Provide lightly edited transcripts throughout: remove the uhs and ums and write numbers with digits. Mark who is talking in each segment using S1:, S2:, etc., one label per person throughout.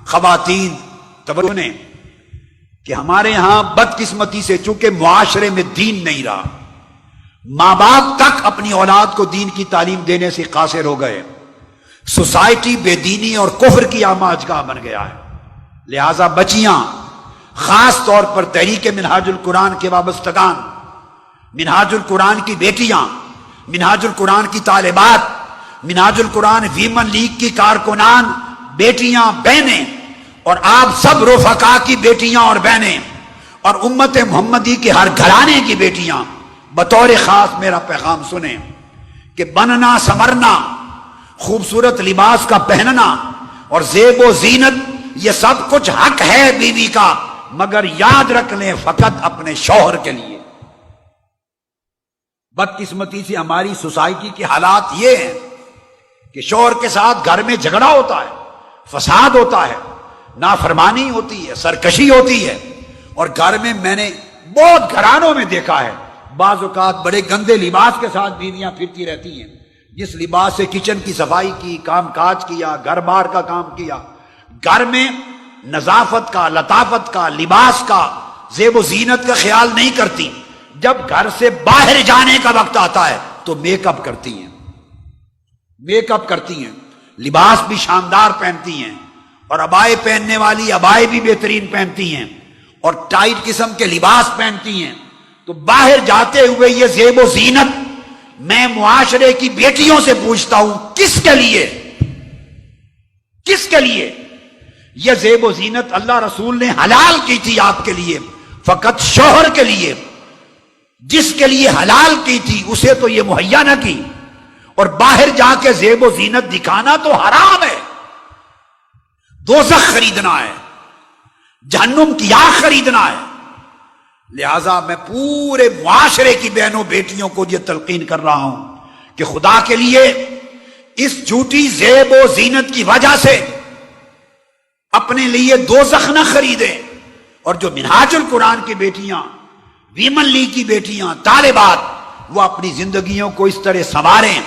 S1: خواتین توجہ نے کہ ہمارے ہاں بدقسمتی سے چونکہ معاشرے میں دین نہیں رہا، ماں باپ تک اپنی اولاد کو دین کی تعلیم دینے سے قاصر ہو گئے، سوسائٹی بے دینی اور کفر کی آماج گاہ بن گیا ہے۔ لہذا بچیاں، خاص طور پر تحریک منہاج القرآن کے وابستگان، منہاج القرآن کی بیٹیاں، منہاج القرآن کی طالبات، منہاج القرآن ویمن لیگ کی کارکنان، بیٹیاں، بہنیں، اور آپ سب رفقا کی بیٹیاں اور بہنیں، اور امت محمدی کے ہر گھرانے کی بیٹیاں بطور خاص میرا پیغام سنیں کہ بننا، سنورنا، خوبصورت لباس کا پہننا اور زیب و زینت، یہ سب کچھ حق ہے بیوی کا، مگر یاد رکھ لیں فقط اپنے شوہر کے لیے۔ بدقسمتی سے ہماری سوسائٹی کے حالات یہ ہیں کہ شوہر کے ساتھ گھر میں جھگڑا ہوتا ہے، فساد ہوتا ہے، نافرمانی ہوتی ہے، سرکشی ہوتی ہے، اور گھر میں نے بہت گھرانوں میں دیکھا ہے بعض اوقات بڑے گندے لباس کے ساتھ بیویاں پھرتی رہتی ہیں، جس لباس سے کچن کی صفائی کی، کام کاج کیا، گھر بار کا کام کیا، گھر میں نظافت کا، لطافت کا، لباس کا، زیب و زینت کا خیال نہیں کرتی، جب گھر سے باہر جانے کا وقت آتا ہے تو میک اپ کرتی ہیں، میک اپ کرتی ہیں، لباس بھی شاندار پہنتی ہیں، اور عبائے پہننے والی عبائے بھی بہترین پہنتی ہیں، اور ٹائٹ قسم کے لباس پہنتی ہیں، تو باہر جاتے ہوئے یہ زیب و زینت میں معاشرے کی بیٹیوں سے پوچھتا ہوں کس کے لیے؟ کس کے لیے؟ یہ زیب و زینت اللہ رسول نے حلال کی تھی آپ کے لیے، فقط شوہر کے لیے، جس کے لیے حلال کی تھی اسے تو یہ مہیا نہ کی، اور باہر جا کے زیب و زینت دکھانا تو حرام ہے، دوزخ خریدنا ہے، جہنم کی آگ خریدنا ہے۔ لہذا میں پورے معاشرے کی بہنوں بیٹیوں کو یہ تلقین کر رہا ہوں کہ خدا کے لیے اس جھوٹی زیب و زینت کی وجہ سے اپنے لیے دوزخ نہ خریدیں، اور جو منہاج القرآن کی بیٹیاں، ویمن لیگ کی بیٹیاں، طالبات، وہ اپنی زندگیوں کو اس طرح سنواریں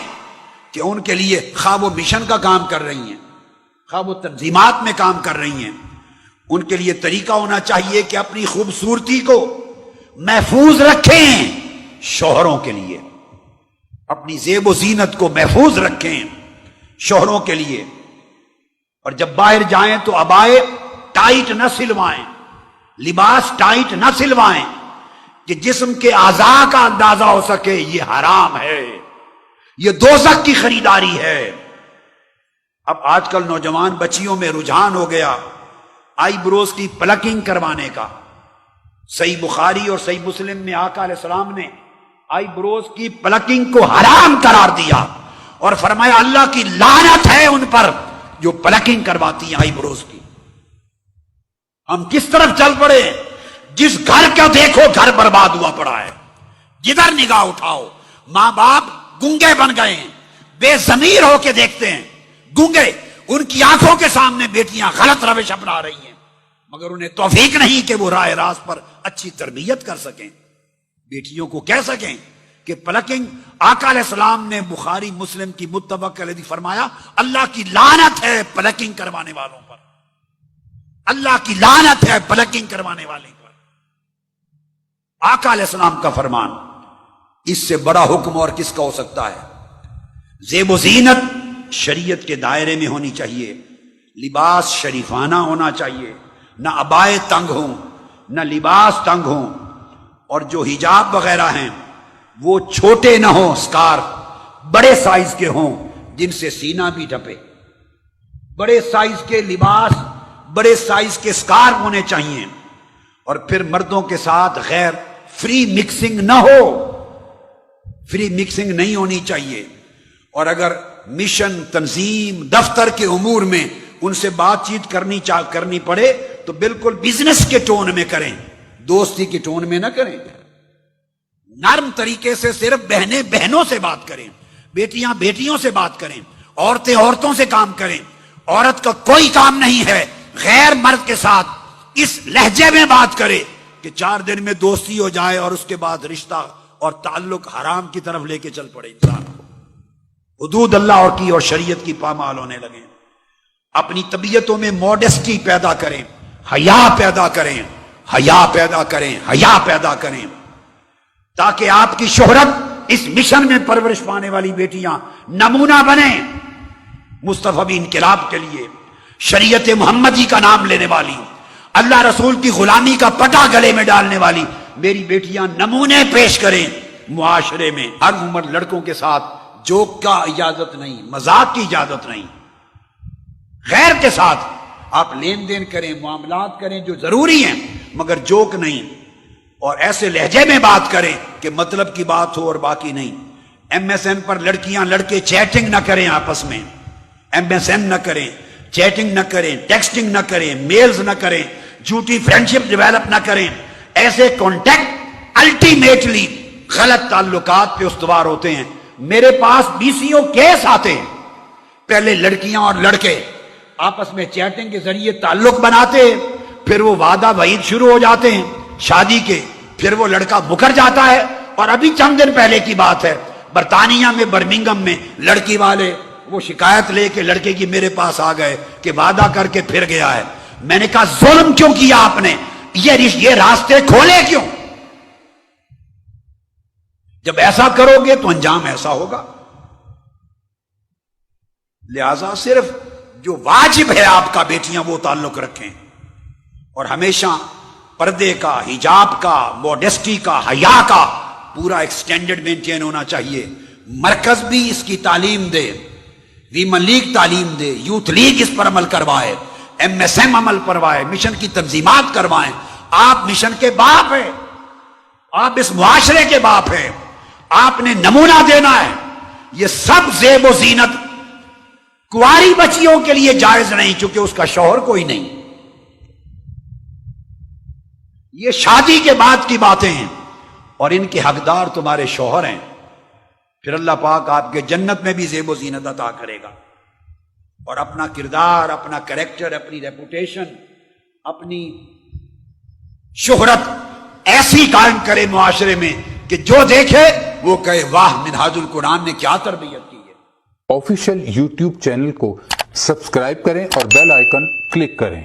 S1: کہ ان کے لیے خواہ وہ مشن کا کام کر رہی ہیں، خواہ وہ تنظیمات میں کام کر رہی ہیں، ان کے لیے طریقہ ہونا چاہیے کہ اپنی خوبصورتی کو محفوظ رکھیں، شوہروں کے لیے اپنی زیب و زینت کو محفوظ رکھیں، شوہروں کے لیے، اور جب باہر جائیں تو عبائے ٹائٹ نہ سلوائیں، لباس ٹائٹ نہ سلوائیں کہ جسم کے اعضاء کا اندازہ ہو سکے، یہ حرام ہے، یہ دوزخ کی خریداری ہے۔ اب آج کل نوجوان بچیوں میں رجحان ہو گیا آئی بروز کی پلکنگ کروانے کا۔ صحیح بخاری اور صحیح مسلم میں آقا علیہ السلام نے آئی بروز کی پلکنگ کو حرام قرار دیا اور فرمایا اللہ کی لعنت ہے ان پر جو پلکنگ کرواتی ہیں آئی بروز کی۔ ہم کس طرف چل پڑے؟ جس گھر کا دیکھو گھر برباد ہوا پڑا ہے، جدھر نگاہ اٹھاؤ ماں باپ گونگے بن گئے ہیں، بے ضمیر ہو کے دیکھتے ہیں، گونگے، ان کی آنکھوں کے سامنے بیٹیاں غلط روش اپنا رہی ہیں، مگر انہیں توفیق نہیں کہ وہ راہ راست پر اچھی تربیت کر سکیں، بیٹیوں کو کہہ سکیں کہ پلکنگ۔ آقا علیہ السلام نے بخاری مسلم کی متفق علیہ فرمایا اللہ کی لعنت ہے پلکنگ کروانے والوں پر، اللہ کی لعنت ہے پلکنگ کروانے والے پر۔ آقا علیہ السلام کا فرمان، اس سے بڑا حکم اور کس کا ہو سکتا ہے؟ زیب و زینت شریعت کے دائرے میں ہونی چاہیے، لباس شریفانہ ہونا چاہیے، نہ عبائے تنگ ہوں، نہ لباس تنگ ہوں، اور جو حجاب وغیرہ ہیں وہ چھوٹے نہ ہوں، سکارف بڑے سائز کے ہوں جن سے سینہ بھی ڈھپے، بڑے سائز کے لباس، بڑے سائز کے سکارف ہونے چاہیے، اور پھر مردوں کے ساتھ غیر فری مکسنگ نہ ہو، فری مکسنگ نہیں ہونی چاہیے، اور اگر مشن، تنظیم، دفتر کے امور میں ان سے بات چیت کرنی پڑے تو بالکل بزنس کے ٹون میں کریں، دوستی کے ٹون میں نہ کریں، نرم طریقے سے صرف بہنیں بہنوں سے بات کریں، بیٹیاں بیٹیوں سے بات کریں، عورتیں عورتوں سے کام کریں۔ عورت کا کوئی کام نہیں ہے غیر مرد کے ساتھ اس لہجے میں بات کرے کہ 4 دن میں دوستی ہو جائے اور اس کے بعد رشتہ اور تعلق حرام کی طرف لے کے چل پڑے، انسان حدود اللہ اور شریعت کی پامال ہونے لگے۔ اپنی طبیعتوں میں ماڈسٹی پیدا کریں, حیا پیدا کریں, حیا پیدا کریں, حیا پیدا کریں, تاکہ آپ کی شہرت اس مشن میں پرورش پانے والی بیٹیاں نمونہ بنیں مصطفی انقلاب کے لیے, شریعت محمدی کا نام لینے والی, اللہ رسول کی غلامی کا پٹا گلے میں ڈالنے والی میری بیٹیاں نمونے پیش کریں معاشرے میں. ہر عمر لڑکوں کے ساتھ جوک کا اجازت نہیں, مذاق کی اجازت نہیں, غیر کے ساتھ آپ لین دین کریں, معاملات کریں جو ضروری ہیں, مگر جوک نہیں, اور ایسے لہجے میں بات کریں کہ مطلب کی بات ہو اور باقی نہیں. ایم ایس این پر لڑکیاں لڑکے چیٹنگ نہ کریں آپس میں, ایم ایس این نہ کریں, چیٹنگ نہ کریں, ٹیکسٹنگ نہ کریں, میلز نہ کریں, جھوٹی فرینڈشپ ڈیولپ نہ کریں. ایسے کانٹیکٹ الٹیمیٹلی غلط تعلقات پہ استوار ہوتے ہیں. میرے پاس BCO کیس آتے ہیں, پہلے لڑکیاں اور لڑکے آپس میں چیٹنگ کے ذریعے تعلق بناتے ہیں, پھر وہ وعدہ وعید شروع ہو جاتے ہیں شادی کے, پھر وہ لڑکا مکر جاتا ہے. اور ابھی چند دن پہلے کی بات ہے, برطانیہ میں برمنگم میں لڑکی والے وہ شکایت لے کے لڑکے کی میرے پاس آ گئے کہ وعدہ کر کے پھر گیا ہے. میں نے کہا ظلم کیوں کیا آپ نے, یہ راستے کھولے کیوں؟ جب ایسا کرو گے تو انجام ایسا ہوگا. لہذا صرف جو واجب ہے آپ کا بیٹیاں وہ تعلق رکھیں, اور ہمیشہ پردے کا, حجاب کا, موڈسٹی کا, حیا کا پورا ایکسٹینڈڈ مینٹین ہونا چاہیے. مرکز بھی اس کی تعلیم دے, ویمن لیگ تعلیم دے, یوتھ لیگ اس پر عمل کروائے, MSM عمل کروائے, مشن کی تنظیمات کروائیں. آپ مشن کے باپ ہیں, آپ اس معاشرے کے باپ ہیں, آپ نے نمونہ دینا ہے. یہ سب زیب و زینت کنواری بچیوں کے لیے جائز نہیں, چونکہ اس کا شوہر کوئی نہیں. یہ شادی کے بعد کی باتیں ہیں, اور ان کے حقدار تمہارے شوہر ہیں. پھر اللہ پاک آپ کے جنت میں بھی زیب و زینت عطا کرے گا. اور اپنا کردار, اپنا کریکٹر, اپنی ریپوٹیشن, اپنی شہرت ایسی قائم کرے معاشرے میں کہ جو دیکھے وہ کہے واہ منہاج القرآن نے کیا تربیت کی ہے.
S2: آفیشیل YouTube چینل کو سبسکرائب کریں اور بیل آئیکن کلک کریں.